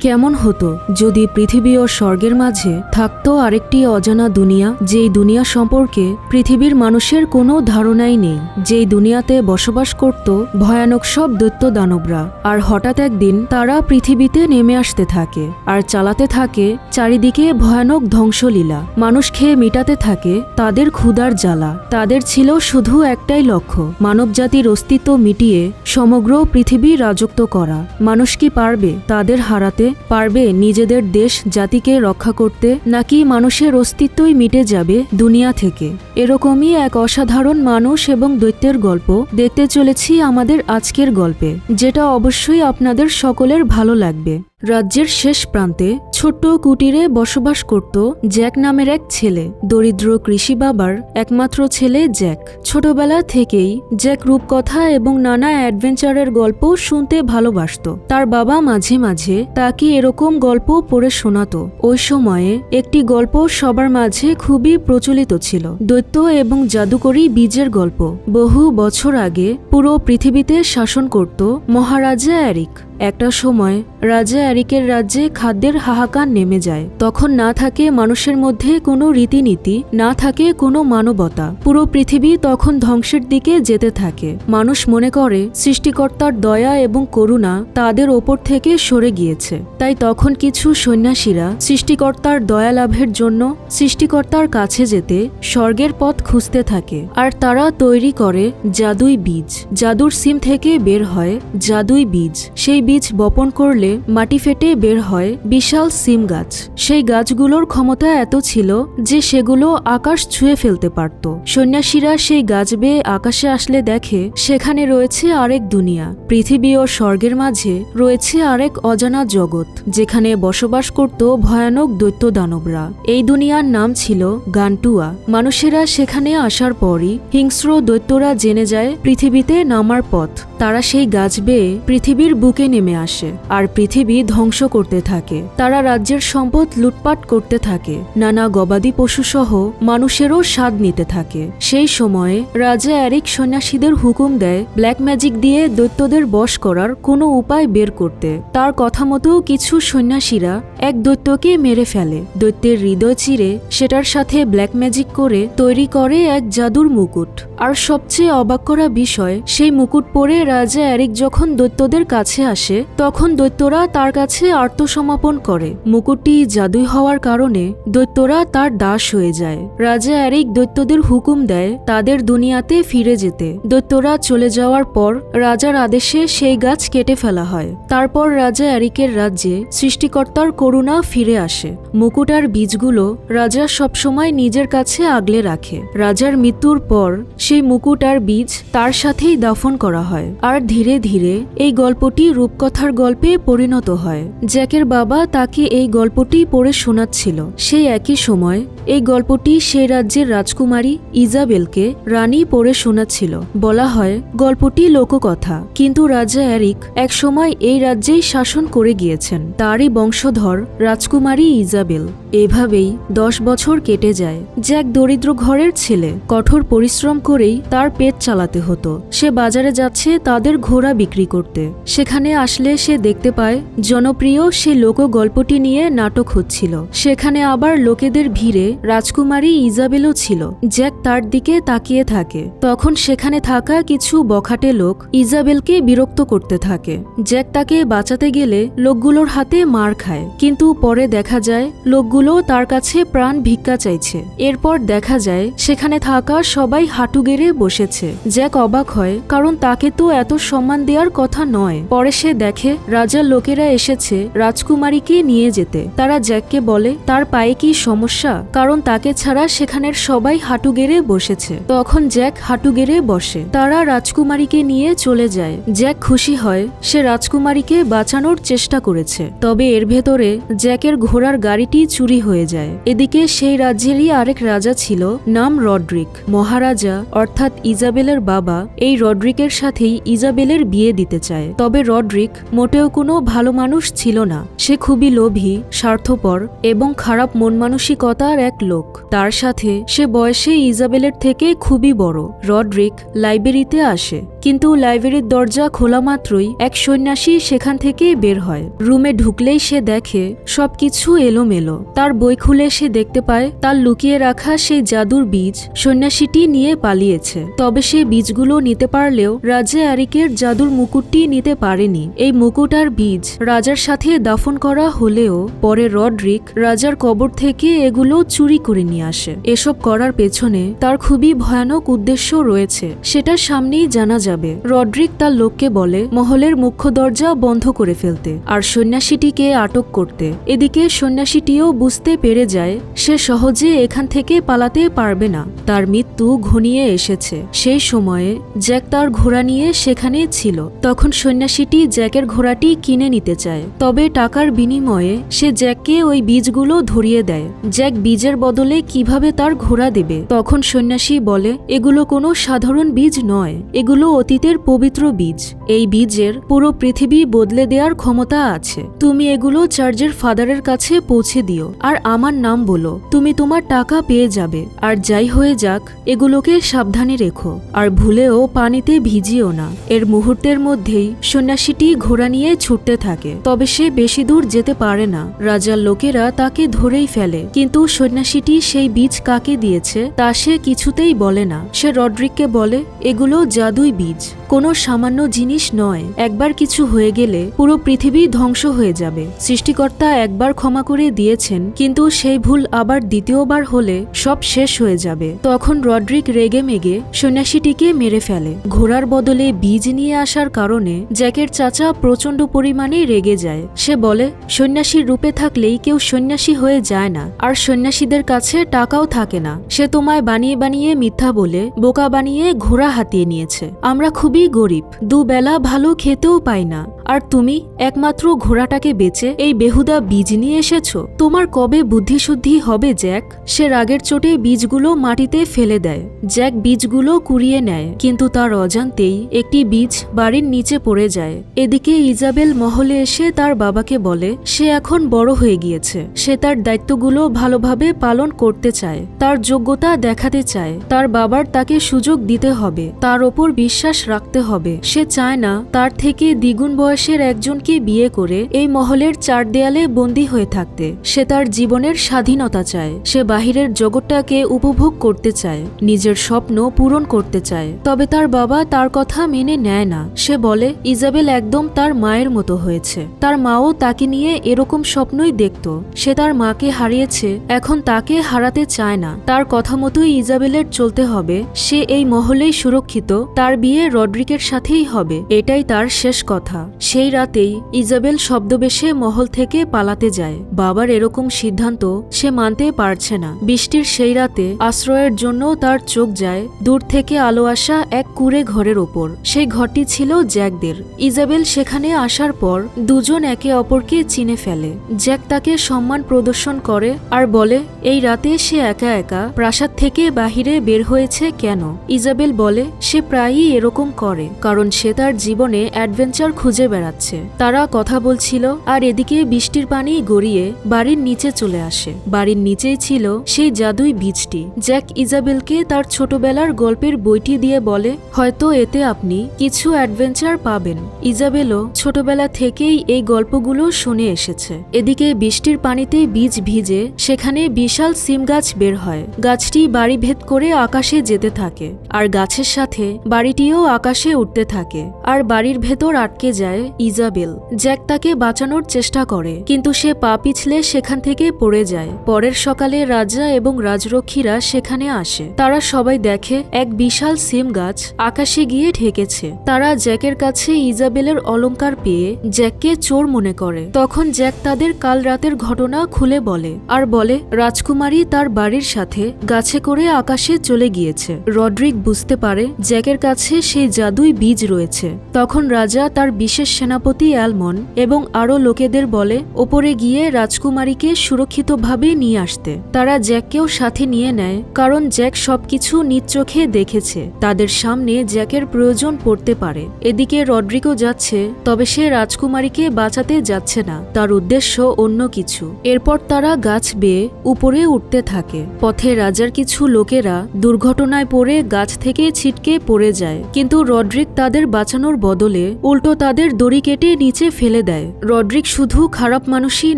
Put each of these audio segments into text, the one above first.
কেমন হতো যদি পৃথিবী ও স্বর্গের মাঝে থাকতো আরেকটি অজানা দুনিয়া, যেই দুনিয়া সম্পর্কে পৃথিবীর মানুষের কোনো ধারণাই নেই, যেই দুনিয়াতে বসবাস করত ভয়ানক সব দৈত্য দানবরা। আর হঠাৎ একদিন তারা পৃথিবীতে নেমে আসতে থাকে আর চালাতে থাকে চারিদিকে ভয়ানক ধ্বংসলীলা। মানুষ খেয়ে মিটাতে থাকে তাদের ক্ষুধার জ্বালা। তাদের ছিল শুধু একটাই লক্ষ্য, মানবজাতির অস্তিত্ব মিটিয়ে সমগ্র পৃথিবী রাজত্ব করা। মানুষ কি পারবে তাদের হারাতে? পারবে নিজেদের দেশ জাতিকে রক্ষা করতে, নাকি মানুষের অস্তিত্বই মিটে যাবে দুনিয়া থেকে? এরকমই এক অসাধারণ মানুষ এবং দৈত্যের গল্প দেখতে চলেছি আমাদের আজকের গল্পে, যেটা অবশ্যই আপনাদের সকলের ভালো লাগবে। রাজ্যের শেষ প্রান্তে ছোট্ট কুটিরে বসবাস করত জ্যাক নামের এক ছেলে। দরিদ্র কৃষি বাবার একমাত্র ছেলে জ্যাক। ছোটবেলা থেকেই জ্যাক রূপকথা এবং নানা অ্যাডভেঞ্চারের গল্প শুনতে ভালোবাসত। তার বাবা মাঝে মাঝে তাকে এরকম গল্প পড়ে শোনাতো। ওই সময়ে একটি গল্প সবার মাঝে খুবই প্রচলিত ছিল, দৈত্য এবং জাদুকরী বীজের গল্প। বহু বছর আগে পুরো পৃথিবীতে শাসন করত মহারাজা অ্যারিক। একটা সময় রাজা অ্যারিকের রাজ্যে খাদ্যের হাহাকার নেমে যায়। তখন না থাকে মানুষের মধ্যে কোনো রীতিনীতি, না থাকে কোনো মানবতা। পুরো পৃথিবী তখন ধ্বংসের দিকে যেতে থাকে। মানুষ মনে করে সৃষ্টিকর্তার দয়া এবং করুণা তাদের ওপর থেকে সরে গিয়েছে। তাই তখন কিছু সন্ন্যাসীরা সৃষ্টিকর্তার দয়া লাভের জন্য সৃষ্টিকর্তার কাছে যেতে স্বর্গের পথ খুঁজতে থাকে। আর তারা তৈরি করে জাদুই বীজ। জাদুর সিম থেকে বের হয় জাদুই বীজ। সেই বীজ বপন করলে মাটি ফেটে বের হয় বিশাল সিম গাছ। সেই গাছগুলোর ক্ষমতা এত ছিল যে সেগুলো আকাশ ছুঁয়ে ফেলতে পারত। সন্ন্যাসীরা সেই গাছ বেয়ে আকাশে আসলে দেখে সেখানে রয়েছে আরেক দুনিয়া। পৃথিবী ও স্বর্গের মাঝে রয়েছে আরেক অজানা জগৎ, যেখানে বসবাস করত ভয়ানক দৈত্য দানবরা। এই দুনিয়ার নাম ছিল গান্টুয়া। মানুষেরা সেখানে আসার পরই হিংস্র দৈত্যরা জেনে যায় পৃথিবীতে নামার পথ। তারা সেই গাছ বেয়ে পৃথিবীর বুকে নেমে আসে আর পৃথিবী ধ্বংস করতে থাকে। তারা রাজ্যের সম্পদ লুটপাট করতে থাকে, নানা গবাদি পশু সহ মানুষেরও স্বাদ নিতে থাকে। সেই সময়ে রাজা অ্যারিক সন্ন্যাসীদের হুকুম দেয় ব্ল্যাক ম্যাজিক দিয়ে দৈত্যদের বশ করার কোনো উপায় বের করতে। তার কথা মতো কিছু সন্ন্যাসীরা এক দৈত্যকে মেরে ফেলে। দৈত্যের হৃদয় চিরে সেটার সাথে ব্ল্যাক ম্যাজিক করে তৈরি করে এক জাদুর মুকুট। আর সবচেয়ে অবাক করা বিষয়, সেই মুকুট পরে রাজা অ্যারিক যখন দৈত্যদের কাছে আসে তখন দৈত্যরা তার কাছে আত্মসমর্পণ করে। মুকুটটি জাদুই হওয়ার কারণে দৈত্যরা তার দাস হয়ে যায়। রাজা অ্যারিক দৈত্যদের হুকুম দেয় তাদের দুনিয়াতে ফিরে যেতে। দৈত্যরা চলে যাওয়ার পর রাজার আদেশে সেই গাছ কেটে ফেলা হয়। তারপর রাজা অ্যারিকের রাজ্যে সৃষ্টিকর্তার করুণা ফিরে আসে। মুকুট আর বীজগুলো রাজা সবসময় নিজের কাছে আগলে রাখে। রাজার মৃত্যুর পর সেই মুকুট আর বীজ তার সাথেই দাফন করা হয়। আর ধীরে ধীরে এই গল্পটি রূপকথার গল্পে পরিণত হয়। জ্যাকের বাবা তাকে এই গল্পটি পড়ে শোনাচ্ছিল। সেই একই সময় এই গল্পটি সেই রাজ্যের রাজকুমারী ইজাবেলকে রানী পড়ে শোনাচ্ছিল। বলা হয় গল্পটি লোককথা, কিন্তু রাজা অ্যারিক একসময় এই রাজ্যেই শাসন করে গিয়েছেন। তারই বংশধর রাজকুমারী ইজাবেল। এভাবেই 10 বছর কেটে যায়। জ্যাক দরিদ্র ঘরের ছেলে। কঠোর পরিশ্রম করেই তার পেট চালাতে হতো। সে বাজারে যাচ্ছে তাদের ঘোড়া বিক্রি করতে। সেখানে আসলে সে দেখতে পায় জনপ্রিয় সে লোক গল্পটি নিয়ে নাটক হচ্ছিল। সেখানে আবার লোকেদের ভিড়ে রাজকুমারী ইজাবেলও ছিল। জ্যাক তার দিকে তাকিয়ে থাকে। তখন সেখানে থাকা কিছু বখাটে লোক ইজাবেলকে বিরক্ত করতে থাকে। জ্যাক তাকে বাঁচাতে গেলে লোকগুলোর হাতে মার খায়, কিন্তু পরে দেখা যায় লোকগুলো তার কাছে প্রাণ ভিক্ষা চাইছে। এরপর দেখা যায় সেখানে থাকা সবাই হাঁটু গেড়ে বসেছে। জ্যাক অবাক হয়, কারণ তাকে তো এত সম্মান দেওয়ার কথা নয়। পরে সে দেখে রাজার লোকেরা এসেছে রাজকুমারীকে নিয়ে যেতে। তারা জ্যাককে বলে তার পায়ে কি সমস্যা, কারণ তাকে ছাড়া সেখানের সবাই হাঁটু গেড়ে বসেছে। তখন জ্যাক হাঁটু গেড়ে বসে। তারা রাজকুমারীকে নিয়ে চলে যায়। জ্যাক খুশি হয় সে রাজকুমারীকে বাঁচানোর চেষ্টা করেছে। তবে এর ভেতরে জ্যাকের ঘোড়ার গাড়িটি চুরি হয়ে যায়। এদিকে সেই রাজ্যেরই আরেক রাজা ছিল, নাম রড্রিক। মহারাজা অর্থাৎ ইজাবেলের বাবা এই রড্রিকের সাথেই ইজাবেলের বিয়ে দিতে চায়। তবে রড্রিক মোটেও কোনো ভালো মানুষ ছিল না। সে খুবই লোভী, স্বার্থপর এবং খারাপ মন মানসিকতার এক লোক। তার সাথে সে বয়সে ইজাবেলের থেকে খুবই বড়। রড্রিক লাইব্রেরিতে আসে, কিন্তু লাইব্রেরির দরজা খোলা মাত্রই এক সন্ন্যাসী সেখান থেকে বের হয়। রুমে ঢুকলেই সে দেখে সবকিছু এলোমেলো। তার বই খুলে সে দেখতে পায় তার লুকিয়ে রাখা সেই জাদুর বীজ সন্ন্যাসীটি নিয়ে পালিয়েছে। তবে সে বীজগুলো নিতে পারলেও রাজা অ্যারিকের জাদুর মুকুটটি নিতে পারেনি। এই মুকুট আর বীজ রাজার সাথে দাফন করা হলেও পরে রড্রিক রাজার কবর থেকে এগুলো চুরি করে নিয়ে আসে। এসব করার পেছনে তার খুবই ভয়ানক উদ্দেশ্য রয়েছে, সেটা সামনেই জানা যাবে। রড্রিক তার লোককে বলে মহলের মুখ্য দরজা বন্ধ করে ফেলতে আর সন্ন্যাসীটিকে আটক করতে। এদিকে সন্ন্যাসীটিও বুঝতে পেরে যায় সে সহজে এখান থেকে পালাতে পারবে না, তার মৃত্যু ঘনিয়ে এসেছে। সেই সময়ে জ্যাক তার ঘোড়া নিয়ে সেখানে ছিল। তখন সন্ন্যাসীটি জ্যাকের ঘোড়াটি কিনে নিতে চায়, তবে টাকার বিনিময়ে সে জ্যাককে ওই বীজগুলো ধরিয়ে দেয়। জ্যাক বীজের বদলে কিভাবে তার ঘোড়া দেবে? তখন সন্ন্যাসী বলে এগুলো কোনো সাধারণ বীজ নয়, এগুলো অতীতের পবিত্র বীজ। এই বীজের পুরো পৃথিবী বদলে দেওয়ার ক্ষমতা আছে। তুমি এগুলো চার্চের ফাদারের কাছে পৌঁছে দিও আর আমার নাম বলো, তুমি তোমার টাকা পেয়ে যাবে। আর যাই হয়ে যাক, এগুলোকে সাবধানে রেখো আর ভুলেও পানিতে ভিজিও না। এর মুহূর্তের মধ্যেই সন্ন্যাসীটি ঘোড়া নিয়ে ছুটতে থাকে, তবে সে বেশি দূর যেতে পারে না। রাজার লোকেরা তাকে ধরেই ফেলে, কিন্তু সন্ন্যাসীটি সেই বীজ কাকে দিয়েছে তা সে কিছুতেই বলে না। সে রড্রিককে বলে এগুলো জাদুই বীজ, কোনো সামান্য জিনিস নয়। একবার কিছু হয়ে গেলে পুরো পৃথিবী ধ্বংস হয়ে যাবে। সৃষ্টিকর্তা একবার ক্ষমা করে দিয়েছেন, কিন্তু সেই ভুল আবার দ্বিতীয়বার হলে সব শেষ হয়ে যাবে। তখন রড্রিক রেগে মেগে সন্ন্যাসীটিকে মেরে ফেলে। ঘোড়ার বদলে বীজ নিয়ে আসার কারণে জ্যাকের চাচা প্রচন্ড পরিমাণে রেগে যায়। সে বলে সন্ন্যাসীর রূপে থাকলেই কেউ সন্ন্যাসী হয়ে যায় না, আর সন্ন্যাসীদের কাছে টাকাও থাকে না। সে তোমায় বানিয়ে বানিয়ে মিথ্যা বলে বোকা বানিয়ে ঘোড়া হাতিয়ে নিয়েছে। আমরা খুবই গরিব, দুবেলা ভালো খেতেও পাই না, আর তুমি একমাত্র ঘোড়াটাকে বেচে এই বেহুদা বীজ নিয়ে এসেছো। তোমার কবে বুদ্ধিশুদ্ধি হবে জ্যাক? সে রাগের চোটে বীজগুলো মাটিতে ফেলে দেয়। জ্যাক বীজগুলো কুড়িয়ে নেয়, কিন্তু তার অজান্তেই একটি বীজ বাড়ির নিচে পড়ে যায়। এদিকে ইজাবেল মহলে এসে তার বাবাকে বলে সে এখন বড় হয়ে গিয়েছে, সে তার দায়িত্বগুলো ভালোভাবে পালন করতে চায়, তার যোগ্যতা দেখাতে চায়। তার বাবার তাকে সুযোগ দিতে হবে, তার ওপর বিশ্বাস রাখতে হবে। সে চায় না তার থেকে দ্বিগুণ বয়সের একজনকে বিয়ে করে এই মহলের চার দেয়ালে বন্দী হয়ে থাকতে। সে তার জীবনের স্বাধীনতা চায়, সে বাহিরের জগৎটাকে উপভোগ করতে চায়, নিজের স্বপ্ন পূরণ করতে চায়। তবে তার বাবা তার কথা মেনে নেয় না। সে বলে ইজাবেল একদম তার মায়ের মতো হয়েছে, তার মাও তাকে নিয়ে এরকম স্বপ্নই দেখত। সে তার মাকে হারিয়েছে, এখন তাকে হারাতে চায় না। তার কথা মতোই ইজাবেলের চলতে হবে। সে এই মহলেই সুরক্ষিত, তার বিয়ে রড্রিকের সাথেই হবে, এটাই তার শেষ কথা। সেই রাতেই ইজাবেল শব্দবেশে মহল থেকে পালাতে যায়। বাবার এরকম সিদ্ধান্ত সে মানতে পারছে না। বৃষ্টির সেই রাতে আশ্রয়ের জন্য তার চোখ যায় দূর থেকে আলো আসা এক কুঁড়ে ঘরের ওপর। সেই ঘরটি ছিল জ্যাকদের। ইজাবেল সেখানে আসার পর দুজন একে অপরকে চিনে ফেলে। জ্যাক তাকে সম্মান প্রদর্শন করে আর বলে এই রাতে সে একা একা প্রাসাদ থেকে বাহিরে বের হয়েছে কেন? ইজাবেল বলে সে প্রায়ই এরকম করে, কারণ সে তার জীবনে অ্যাডভেঞ্চার খুঁজে বেড়াচ্ছে। তারা কথা বলছিল আর এদিকে বৃষ্টির পানি গড়িয়ে বাড়ির নিচে চলে আসে। বাড়ির নিচেই ছিল সেই জাদুই বীজটি। জ্যাক ইজাবেলকে তার ছোটবেলার গল্পের বইটি দিয়ে বলে হয়তো এতে আপনি কিছু অ্যাডভেঞ্চার পাবেন। ইজাবেলও ছোটবেলা থেকেই এই গল্পগুলো শুনে এসেছে। এদিকে বৃষ্টির পানিতে বীজ ভিজে সেখানে বিশাল সিম গাছ বের হয়। গাছটি বাড়ি ভেদ করে আকাশে যেতে থাকে, আর গাছের সাথে বাড়িটিও আকাশে উঠতে থাকে, আর বাড়ির ভেতর আটকে যায় ইজাবেল। জ্যাক তাকে বাঁচানোর চেষ্টা করে, কিন্তু সে পা পিছলে সেখান থেকে পড়ে যায়। পরের সকালে রাজা এবং রাজরক্ষীরা সেখানে আসে। তারা সবাই দেখে এক বিশাল সিম গাছ আকাশে গিয়ে ঠেকেছে। তারা জ্যাকের কাছে ইজাবেলের অলংকার পেয়ে জ্যাককে চোর মনে করে। তখন জ্যাক তাদের কাল রাতের ঘটনা খুলে বলে আর বলে রাজকুমারী তার বাড়ির সাথে গাছে করে আকাশে চলে গিয়েছে। রড্রিক বুঝতে পারে জ্যাকের কাছে সেই জাদুই বীজ রয়েছে। তখন রাজা তার বিশেষ সেনাপতি অ্যালমন এবং আরও লোকেদের বলে ওপরে গিয়ে রাজকুমারীকে সুরক্ষিতভাবে নিয়ে আসতে। তারা জ্যাককেও সাথে নিয়ে নেয়, কারণ জ্যাক সবকিছু নিজ চোখে দেখেছে। তাদের সামনে জ্যাকের প্রয়োজন পড়তে পারে। এদিকে রড্রিকও যাচ্ছে, তবে সে রাজকুমারীকে বাঁচাতে যাচ্ছে না, তার উদ্দেশ্য অন্য কিছু। এরপর তারা গাছ বেয়ে উপরে উঠতে থাকে। পথে রাজার কিছু লোকেরা দুর্ঘটনায় পড়ে গাছ থেকে ছিটকে পড়ে যায়, কিন্তু রড্রিক তাদের বাঁচানোর বদলে উল্টো তাদের দড়ি কেটে নিচে ফেলে দেয়। রড্রিক শুধু খারাপ মানুষই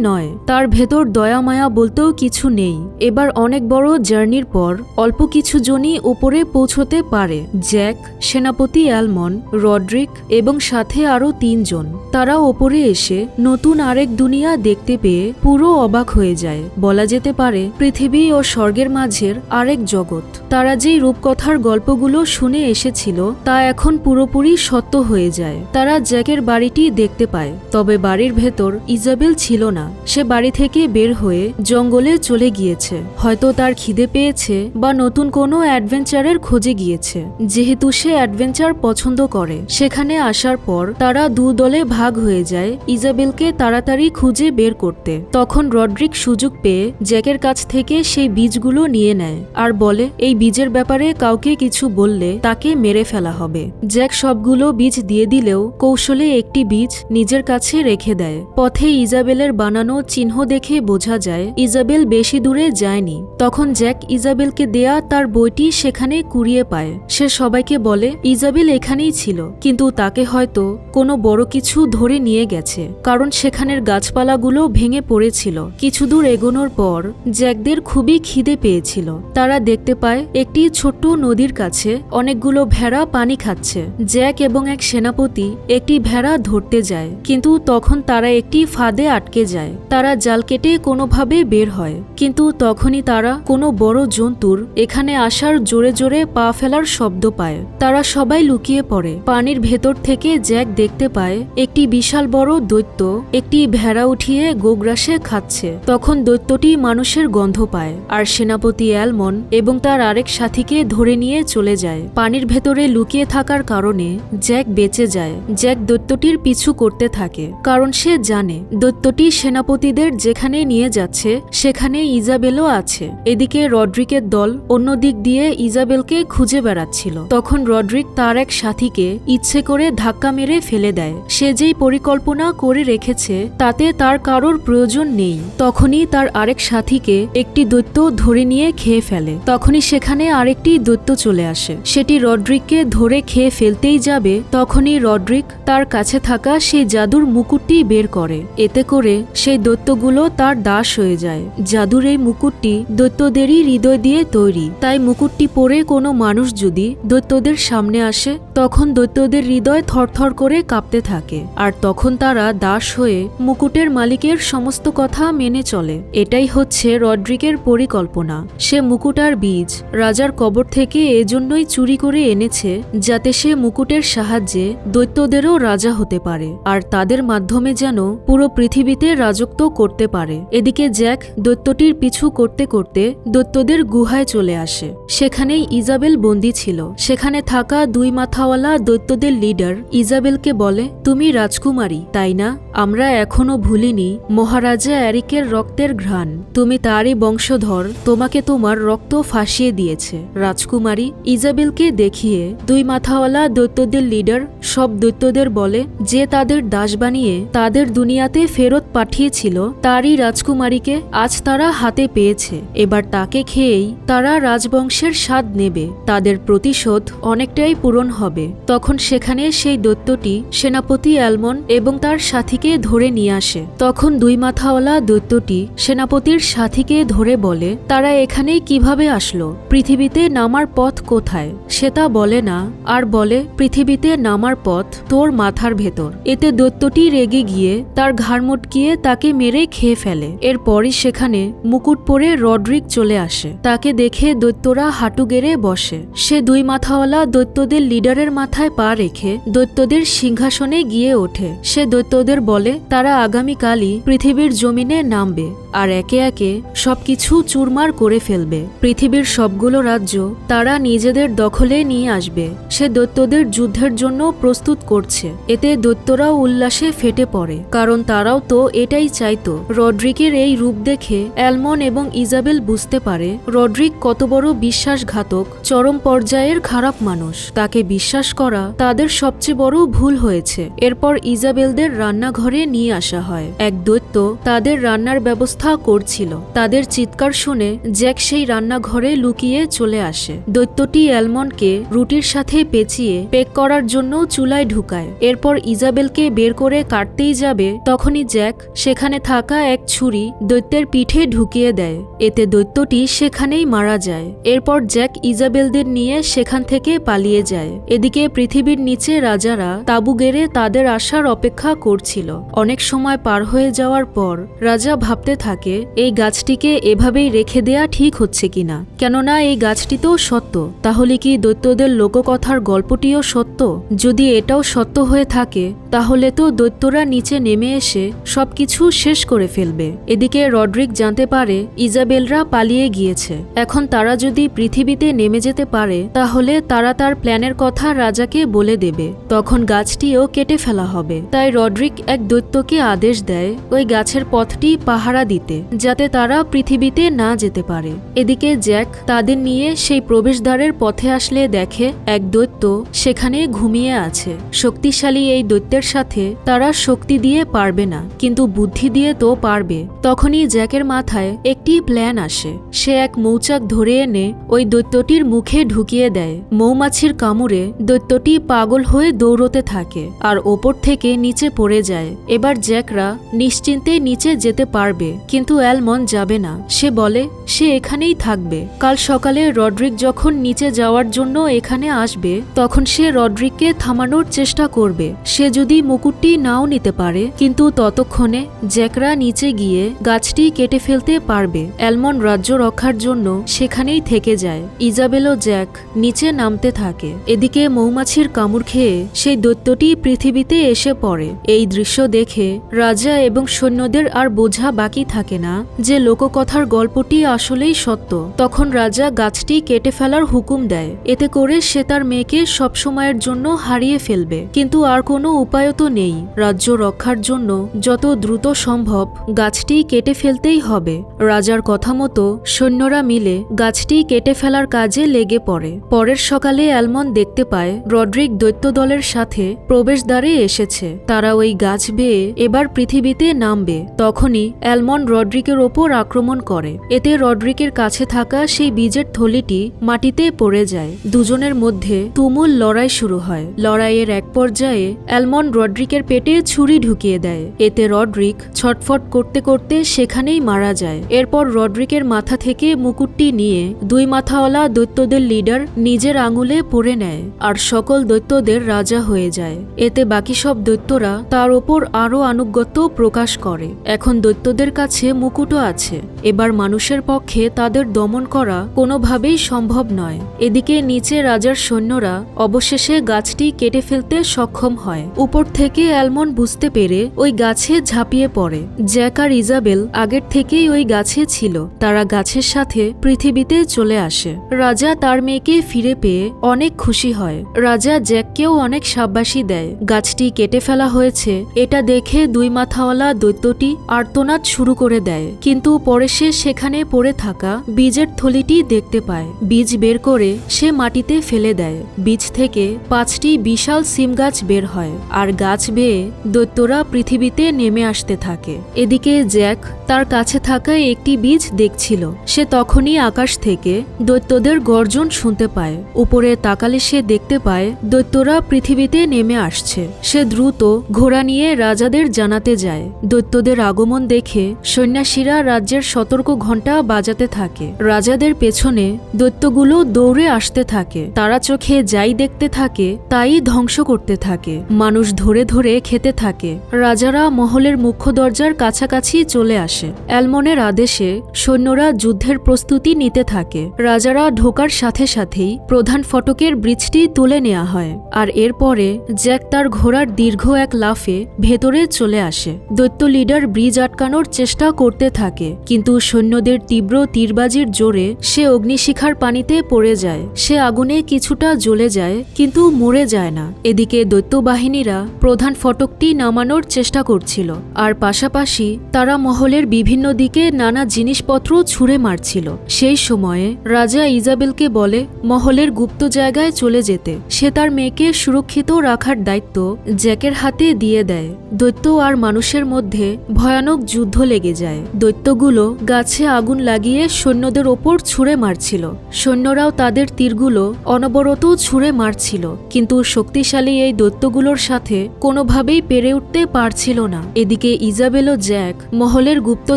নয়, তার ভেতর দয়া মায়া বলতেও কিছু নেই। এবার অনেক বড় জার্নির পর অল্প কিছু জনই উপরে পৌঁছতে পারে। জ্যাক, সেনাপতি অ্যালমন, রড্রিক এবং সাথে আরও 3 জন। তারা ওপরে এসে নতুন আরেক দুনিয়া দেখতে পেয়ে পুরো অবাক হয়ে যায়। বলা যেতে পারে পৃথিবী ও স্বর্গের মাঝের আরেক জগৎ। তারা যেই রূপকথার গল্পগুলো শুনে এসেছিল তা এখন পুরোপুরি সত্য হয়ে যায়। তারা জ্যাকের বাড়িটি দেখতে পায়, তবে বাড়ির ভেতর ইজাবেল ছিল না। সে বাড়ি থেকে বের হয়ে জঙ্গলে চলে গিয়েছে। হয়তো তার খিদে পেয়েছে বা নতুন কোনো অ্যাডভেঞ্চারের খোঁজে গিয়েছে। যেহেতু সে অ্যাডভেঞ্চার পছন্দ করে, সেখানে আসার পর তারা 2 দলে ভাগ হয়ে যায় ইজাবেলকে তাড়াতাড়ি খুঁজে বের করতে। তখন রড্রিক সুযোগ পেয়ে জ্যাকের কাছ থেকে সেই বীজগুলো নিয়ে নেয় আর বলে এই বীজের ব্যাপারে কাউকে কিছু বললে তাকে মেরে ফেলা হবে। জ্যাক সবগুলো বীজ দিয়ে দিলেও কৌশলে একটি বীজ নিজের কাছে রেখে দেয়। পথে ইজাবেলের বানানো চিহ্ন দেখে বোঝা যায় ইজাবেল বেশি দূরে যায়নি। তখন জ্যাক ইজাবেলকে দেয়া তার বইটি সেখানে কুড়িয়ে পায়। সে সবাইকে বলে ইজাবেল এখানেই ছিল, কিন্তু তাকে হয়তো কোনো বড় কিছু ধরে নিয়ে গেছে, কারণ সেখানের গাছপালাগুলো ভেঙে পড়েছিল। কিছু দূর এগোনোর পর জ্যাকদের খুবই খিদে পেয়েছিল। তারা দেখতে পায় একটি ছোট্ট নদীর কাছে অনেকগুলো ভেড়া পানি খাচ্ছে। জ্যাক এবং এক সেনাপতি একটি ভেড়া ধরতে যায়, কিন্তু তখন তারা একটি ফাঁদে আটকে যায়। তারা জাল কেটে কোনোভাবে বের হয়, কিন্তু তখনই তারা কোনো বড় জন্তুর এখানে আসার জোরে জোরে পা ফেলার শব্দ পায়। তারা সবাই লুকিয়ে পড়ে। পানির ভেতর থেকে জ্যাক দেখতে পায় একটি বিশাল বড় দৈত্য একটি ভেড়া উঠিয়ে গোগ্রাসে খাচ্ছে। তখন দৈত্যটি মানুষের গন্ধ পায় আর সেনাপতি অ্যালমন এবং তার আরেক সাথীকে ধরে নিয়ে চলে যায়। পানির ভেতরে লুকিয়ে থাকার কারণে জ্যাক বেঁচে যায়। জ্যাক দৈত্যটির পিছু করতে থাকে, কারণ সে জানে দৈত্যটি সেনাপতিদের যেখানে নিয়ে যাচ্ছে সেখানে ইজাবেলও আছে। এদিকে রড্রিকের দল অন্য দিক দিয়ে ইজাবেলকে খুঁজে বেড়াচ্ছিল। তখন রড্রিক তার এক সাথীকে ইচ্ছে করে ধাক্কা মেরে ফেলে দেয়। সে যেই পরিকল্পনা করে রেখেছে তাতে তার কারোর প্রয়োজন নেই। তখনই তার আরেক সাথীকে একটি দৈত্য ধরে নিয়ে খেয়ে ফেলে। তখনই সেখানে আরেকটি দৈত্য চলে আসে। সেটি রড্রিককে ধরে খেয়ে ফেলতেই যাবে, তখনই রড্রিক তার কাছে থাকা সেই জাদুর মুকুটটি বের করে। এতে করে সেই দৈত্যগুলো তার দাস হয়ে যায়। জাদুর এই মুকুটটি দৈত্যদেরই হৃদয় দিয়ে তৈরি, তাই মুকুটটি পরে কোনো মানুষ যদি দৈত্যদের সামনে আসে তখন দৈত্যদের হৃদয় থরথর করে কাঁপতে থাকে, আর তখন তারা দাস হয়ে মুকুটের মালিকের সমস্ত কথা মেনে চলে। এটাই হচ্ছে রড্রিকের পরিকল্পনা। সে মুকুট আর বীজ রাজার কবর থেকে এজন্যই চুরি করে এনেছে, যাতে সে মুকুটের সাহায্যে দৈত্যদেরও রাজা হতে পারে আর তাদের মাধ্যমে যেন পুরো পৃথিবীতে রাজত্ব করতে পারে। এদিকে জ্যাক দৈত্যটির পিছু করতে করতে দৈত্যদের গুহায় চলে আসে। সেখানেই ইজাবেল বন্দী ছিল। সেখানে থাকা 2 মাথাওয়ালা দৈত্যদের লিডার ইজাবেলকে বলে, তুমি রাজকুমারী তাই না? আমরা এখনো ভুলিনি মহারাজা অ্যারিকের রক্তের ঘ্রাণ। তুমি তারই বংশধর, তোমাকে তোমার রক্ত ফাঁসিয়ে দিয়েছে। রাজকুমারী ইজাবেলকে দেখিয়ে 2 মাথাওয়ালা দৈত্যদের লিডার সব দৈত্যদের বলে যে তাদের দাস বানিয়ে তাদের দুনিয়াতে ফেরত পাঠিয়েছিল তারই রাজকুমারীকে আজ তারা হাতে পেয়েছে। এবার তাকে খেয়েই তারা রাজবংশের স্বাদ নেবে। তাদের প্রতিশোধ অনেকটাই পূরণ হবে। তখন সেখানে সেই দৈত্যটি সেনাপতি অ্যালমন এবং তার সাথীকে ধরে নিয়ে আসে। তখন 2 মাথাওয়ালা দৈত্যটি সেনাপতির সাথীকে ধরে বলে তারা এখানে কিভাবে আসলো, পৃথিবীতে নামার পথ কোথায়। সে তা বলে না, আর বলে পৃথিবীতে নামার পথ তোর মাথার ভেতর। এতে দৈত্যটি রেগে গিয়ে তার ঘাড় মটকিয়ে তাকে মেরে খেয়ে ফেলে। এরপরই সেখানে মুকুট পরে রড্রিক চলে আসে। তাকে দেখে দৈত্যরা হাঁটু গেড়ে বসে। সে 2 মাথাওয়ালা দৈত্যদের লিডারের মাথায় পা রেখে দৈত্যদের সিংহাসনে গিয়ে ওঠে। সে দৈত্যদের বলে তারা আগামীকালই পৃথিবীর জমিনে নামবে আর একে একে সবকিছু চুরমার করে ফেলবে। পৃথিবীর সবগুলো রাজ্য তারা নিজেদের দখলে নিয়ে আসবে। সে দৈত্যদের যুদ্ধের জন্য প্রস্তুত করছে। এতে দৈত্যরাও উল্লাসে ফেটে পড়ে, কারণ তারাও তো এটাই চাইতো। রড্রিকের এই রূপ দেখে অ্যালমন এবং ইজাবেল বুঝতে পারে রড্রিক কত বড় বিশ্বাসঘাতক, চরম পর্যায়ের খারাপ মানুষ। তাকে বিশ্বাস করা তাদের সবচেয়ে বড় ভুল হয়েছে। এরপর ইজাবেলদের রান্নাঘরে নিয়ে আসা হয়। এক দৈত্য তাদের রান্নার ব্যবস্থা করছিল। তাদের চিৎকার শুনে জ্যাক সেই রান্নাঘরে লুকিয়ে চলে আসে। দৈত্যটি অ্যালমনকে রুটির সাথে পেঁচিয়ে পেক করার জন্য চুলায় ঢুকায়। এরপর ইজাবেলকে বের করে কাটতেই যাবে, তখনই জ্যাক সেখানে থাকা এক ছুরি দৈত্যের পিঠে ঢুকিয়ে দেয়। এতে দৈত্যটি সেখানেই মারা যায়। এরপর জ্যাক ইজাবেলদের নিয়ে সেখান থেকে পালিয়ে যায়। এদিকে পৃথিবীর নিচে রাজারা তাঁবু গেড়ে তাদের আসার অপেক্ষা করছিল। অনেক সময় পার হয়ে যাওয়ার পর রাজা ভাবতে থাকে এই গাছটিকে এভাবেই রেখে দেয়া ঠিক হচ্ছে কিনা, কেননা এই গাছটি তো সত্য। তাহলে কি দৈত্যদের লোককথার গল্পটিও সত্য? যদি এটাও সত্য হয়ে থাকে তাহলে তো দৈত্যরা নিচে নেমে এসে সবকিছু শেষ করে ফেলবে। এদিকে রড্রিক জানতে পারে ইজাবেলরা পালিয়ে গিয়েছে। এখন তারা যদি পৃথিবীতে নেমে যেতে পারে তাহলে তারা তার প্ল্যানের কথা রাজাকে বলে দেবে। তখন গাছটিও কেটে ফেলা হবে। তাই রড্রিক এক দৈত্যকে আদেশ দেয় ওই গাছের পথটি পাহারা দিতে, যাতে তারা পৃথিবীতে না যেতে পারে। এদিকে জ্যাক তাদের নিয়ে সেই প্রবেশদ্বারের পথে আসলে দেখে এক দৈত্য সেখানে ঘুমিয়ে আছে। শক্তিশালী এই দৈত্যের সাথে তারা শক্তি দিয়ে পারবে না, কিন্তু বুদ্ধি দিয়ে তো পারবে। তখনই জ্যাকের মাথায় একটি প্ল্যান আসে। সে এক মৌচাক ধরে এনে ওই দৈত্যটির মুখে ঢুকিয়ে দেয়। মৌমাছির কামড়ে দৈত্যটি পাগল হয়ে দৌড়তে থাকে আর ওপর থেকে নিচে পড়ে যায়। এবার জ্যাকরা নিশ্চিন্তে নিচে যেতে পারবে, কিন্তু অ্যালমন যাবে না। সে বলে সে এখানেই থাকবে। কাল সকালে রড্রিক যখন নিচে যাওয়ার জন্য এখানে আসবে তখন সে রড্রিককে থামানোর চেষ্টা করবে। সে যদি মুকুটটি নাও নিতে পারে, কিন্তু ততক্ষণে জ্যাকরা নিচে গিয়ে গাছটি কেটে ফেলতে পারবে। অ্যালমন রাজ্য রক্ষার জন্য সেখানেই থেকে যায়। ইজাবেল ও জ্যাক নিচে নামতে থাকে। এদিকে মৌমাছির কামড় খেয়ে সেই দৈত্যটি পৃথিবীতে এসে পড়ে। এই দৃশ্য দেখে রাজা এবং সৈন্যদের আর বোঝা বাকি থাকে না যে লোককথার গল্পটি আসলেই সত্য। তখন রাজা গাছটি কেটে ফেলার হুকুম দেয়। এতে করে সে তার মেয়েকে সবসময়ের জন্য হারিয়ে ফেলবে, কিন্তু আর কোনো উপায় তো নেই। রাজ্য রক্ষার জন্য যত দ্রুত সম্ভব গাছটি কেটে ফেলতেই হবে। রাজার কথা মতো সৈন্যরা মিলে গাছটি কেটে ফেলার কাজে লেগে পড়ে। পরের সকালে অ্যালমন দেখতে পায় রড্রিক দৈত্য দলের সাথে প্রবেশদ্বারে এসেছে। তারা ওই গাছ বেয়ে এবার পৃথিবীতে নামবে। তখনই অ্যালমন রড্রিকের ওপর আক্রমণ করে। এতে রড্রিকের কাছে থাকা সেই বীজের থলিটি মাটিতে পড়ে যায়। দুজনের মধ্যে তুমুল লড়াই শুরু হয়। লড়াইয়ের এক পর্যায়ে অ্যালমন রড্রিকের পেটে ছুরি ঢুকিয়ে দেয়। এতে রড্রিক ছটফট করতে করতে সেখানেই মারা যায়। এরপর রড্রিকের মাথা থেকে মুকুটটি নিয়ে দুই মাথাওয়ালা দৈত্যদের লিডার নিজের আঙুলে পরে নেয় আর সকল দৈত্যদের রাজা হয়ে যায়। এতে বাকি সব দৈত্যরা তার ওপর আরও আনুগত্য প্রকাশ করে। এখন দৈত্যদের কাছে মুকুটও আছে। এবার মানুষের পক্ষে তাদের দমন করা কোনোভাবেই সম্ভব নয়। এদিকে নিচে রাজার সৈন্যরা অবশেষে গাছটি কেটে ফেলতে সক্ষম হয়। উপর থেকে অ্যালমন বুঝতে পেরে ওই গাছে ঝাঁপিয়ে পড়ে। জ্যাক আর ইজাবেল আগের থেকেই ওই গাছে ছিল। তারা গাছের সাথে পৃথিবীতে চলে আসে। রাজা তার মেয়েকে ফিরে পেয়ে অনেক খুশি হয়। রাজা জ্যাককেও অনেক সাব্বাসী দেয়। গাছটি কেটে ফেলা হয়েছে এটা দেখে দুই মাথাওয়ালা দৈত্যটি আর্তনাদ শুরু করে দেয়, কিন্তু পরে সে সেখানে পড়ে থাকা বীজের থলিটি দেখতে পায়। বীজ বের করে সে মাটিতে ফেলে দেয়। বীজ থেকে 5টি বিশাল সিম গাছ বের হয় আর গাছ বেয়ে দৈত্যরা পৃথিবীতে নেমে আসতে থাকে। এদিকে জ্যাক তার কাছে থাকা একটি বীজ দেখছিল। সে তখনই আকাশ থেকে দৈত্যদের গর্জন শুনতে পায়। উপরে তাকালে সে দেখতে পায় দৈত্যরা পৃথিবীতে নেমে আসছে। সে দ্রুত ঘোড়া নিয়ে রাজাদের জানাতে যায়। দৈত্যদের আগমন দেখে সন্ন্যাসীরা রাজ্যের সতর্ক ঘণ্টা বাজাতে থাকে। রাজাদের পেছনে দৈত্যগুলো দৌড়ে আসতে থাকে। তারা চোখে যাই দেখতে থাকে তাই ধ্বংস করতে থাকে। মানুষ ধরে ধরে খেতে থাকে। রাজারা মহলের মুখ্য দরজার কাছাকাছি চলে আসে। অ্যালমনের আদেশে সৈন্যরা যুদ্ধের প্রস্তুতি নিতে থাকে। রাজারা ঢোকার সাথে সাথেই প্রধান ফটকের ব্রিজটি তুলে নেওয়া হয় আর এরপরে জ্যাক তার ঘোড়ার দীর্ঘ এক লাফে ভেতরে চলে আসে। দৈত্য লিডার ব্রিজ আটকানোর চেষ্টা চেষ্টা করতে থাকে, কিন্তু সৈন্যদের তীব্র তীরবাজির জোরে সে অগ্নিশিখার পানিতে পড়ে যায়। সে আগুনে কিছুটা জ্বলে যায়, কিন্তু মরে যায় না। এদিকে দৈত্য বাহিনীরা প্রধান ফটকটি নামানোর চেষ্টা করছিল, আর পাশাপাশি তারা মহলের বিভিন্ন দিকে নানা জিনিসপত্র ছুঁড়ে মারছিল। সেই সময়ে রাজা ইজাবেলকে বলে মহলের গুপ্ত জায়গায় চলে যেতে। সে তার মেয়েকে সুরক্ষিত রাখার দায়িত্ব জ্যাকের হাতে দিয়ে দেয়। দৈত্য আর মানুষের মধ্যে ভয়ানক যুদ্ধ লেগে যায়। দৈত্যগুলো গাছে আগুন লাগিয়ে সৈন্যদের ওপর ছুঁড়ে মারছিল। সৈন্যরাও তাদের তীরগুলো অনবরত ছুঁড়ে মারছিল, কিন্তু শক্তিশালী এই দৈত্যগুলোর সাথে কোনোভাবেই পেরে উঠতে পারছিল না। এদিকে ইজাবেল ও জ্যাক মহলের গুপ্ত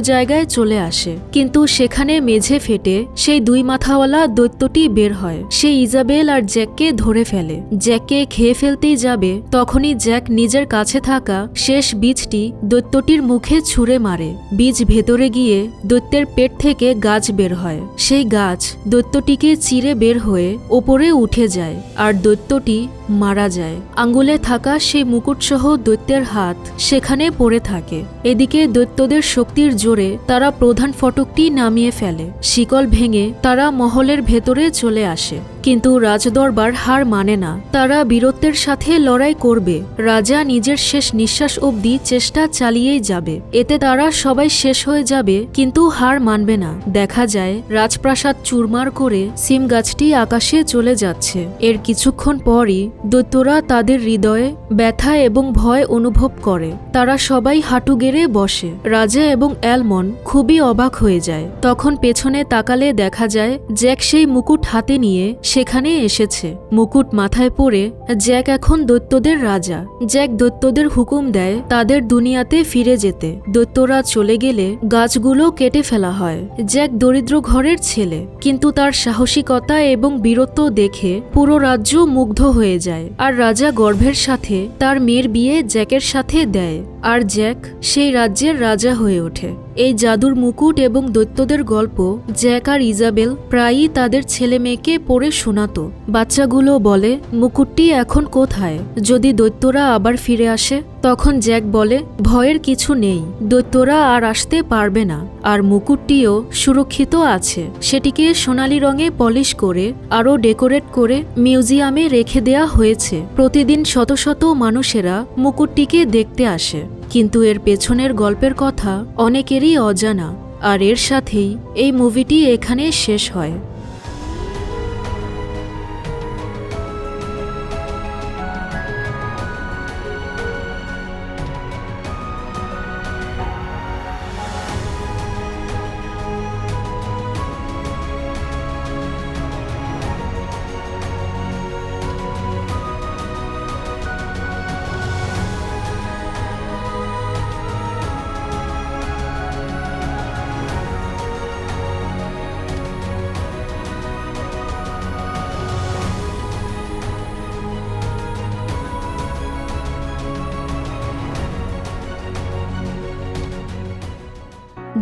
জায়গায় চলে আসে, কিন্তু সেখানে মেঝে ফেটে সেই দুই মাথাওয়ালা দৈত্যটি বের হয়। সে ইজাবেল আর জ্যাককে ধরে ফেলে। জ্যাককে খেয়ে ফেলতেই যাবে, তখনই জ্যাক নিজের কাছে থাকা শেষ বীজটি দৈত্যটির মুখে ছুঁড়ে মারে। বীজ ভেতরে গিয়ে দৈত্যের পেট থেকে গাছ বের হয়। সেই গাছ দৈত্যটিকে চিরে বের হয়ে ওপরে উঠে যায়, আর দৈত্যটি মারা যায়। আঙ্গুলে থাকা সেই মুকুটসহ দৈত্যের হাত সেখানে পড়ে থাকে। এদিকে দৈত্যদের শক্তির জোরে তারা প্রধান ফটকটি নামিয়ে ফেলে। শিকল ভেঙে তারা মহলের ভেতরে চলে আসে, কিন্তু রাজদরবার হার মানে না। তারা বীরত্বের সাথে লড়াই করবে। রাজা নিজের শেষ নিঃশ্বাস অবধি চেষ্টা চালিয়েই যাবে। এতে তারা সবাই শেষ হয়ে যাবে, কিন্তু হার মানবে না। দেখা যায় রাজপ্রাসাদ চুরমার করে সিম গাছটি আকাশে চলে যাচ্ছে। এর কিছুক্ষণ পরই দৈত্যরা তাদের হৃদয়ে ব্যথা এবং ভয় অনুভব করে। তারা সবাই হাঁটু গেড়ে বসে। রাজা এবং অ্যালমন খুবই অবাক হয়ে যায়। তখন পেছনে তাকালে দেখা যায় জ্যাক সেই মুকুট হাতে নিয়ে সেখানে এসেছে। মুকুট মাথায় পরে জ্যাক এখন দৈত্যদের রাজা। জ্যাক দৈত্যদের হুকুম দেয় তাদের দুনিয়াতে ফিরে যেতে। দৈত্যরা চলে গেলে গাছগুলো কেটে ফেলা হয়। জ্যাক দরিদ্র ঘরের ছেলে, কিন্তু তার সাহসিকতা এবং বীরত্ব দেখে পুরো রাজ্য মুগ্ধ হয়ে যায়। আর রাজা গর্ভের সাথে তার মেয়ের বিয়ে জ্যাকের সাথে দেয়, আর জ্যাক সেই রাজ্যের রাজা হয়ে ওঠে। এই জাদুর মুকুট এবং দৈত্যদের গল্প জ্যাক আর ইজাবেল প্রায়ই তাদের ছেলে মেয়েকে পড়ে শোনাতো। বাচ্চাগুলো বলে, মুকুটটি এখন কোথায়? যদি দৈত্যরা আবার ফিরে আসে? তখন জ্যাক বলে, ভয়ের কিছু নেই, দৈত্যরা আর আসতে পারবে না, আর মুকুটটিও সুরক্ষিত আছে। সেটিকে সোনালী রঙে পলিশ করে আরও ডেকোরেট করে মিউজিয়ামে রেখে দেয়া হয়েছে। প্রতিদিন শত শত মানুষেরা মুকুটটিকে দেখতে আসে, কিন্তু এর পেছনের গল্পের কথা অনেকেরই অজানা। আর এর সাথেই এই মুভিটি এখানে শেষ হয়।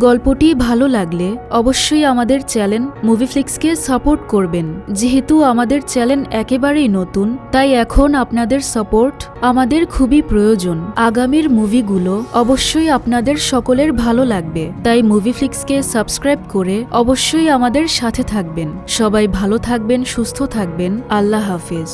গল্পটি ভালো লাগলে অবশ্যই আমাদের চ্যানেল মুভিফ্লিক্সকে সাপোর্ট করবেন। যেহেতু আমাদের চ্যানেল একেবারেই নতুন, তাই এখন আপনাদের সাপোর্ট আমাদের খুবই প্রয়োজন। আগামীর মুভিগুলো অবশ্যই আপনাদের সকলের ভালো লাগবে, তাই মুভিফ্লিক্সকে সাবস্ক্রাইব করে অবশ্যই আমাদের সাথে থাকবেন। সবাই ভালো থাকবেন, সুস্থ থাকবেন। আল্লাহ হাফেজ।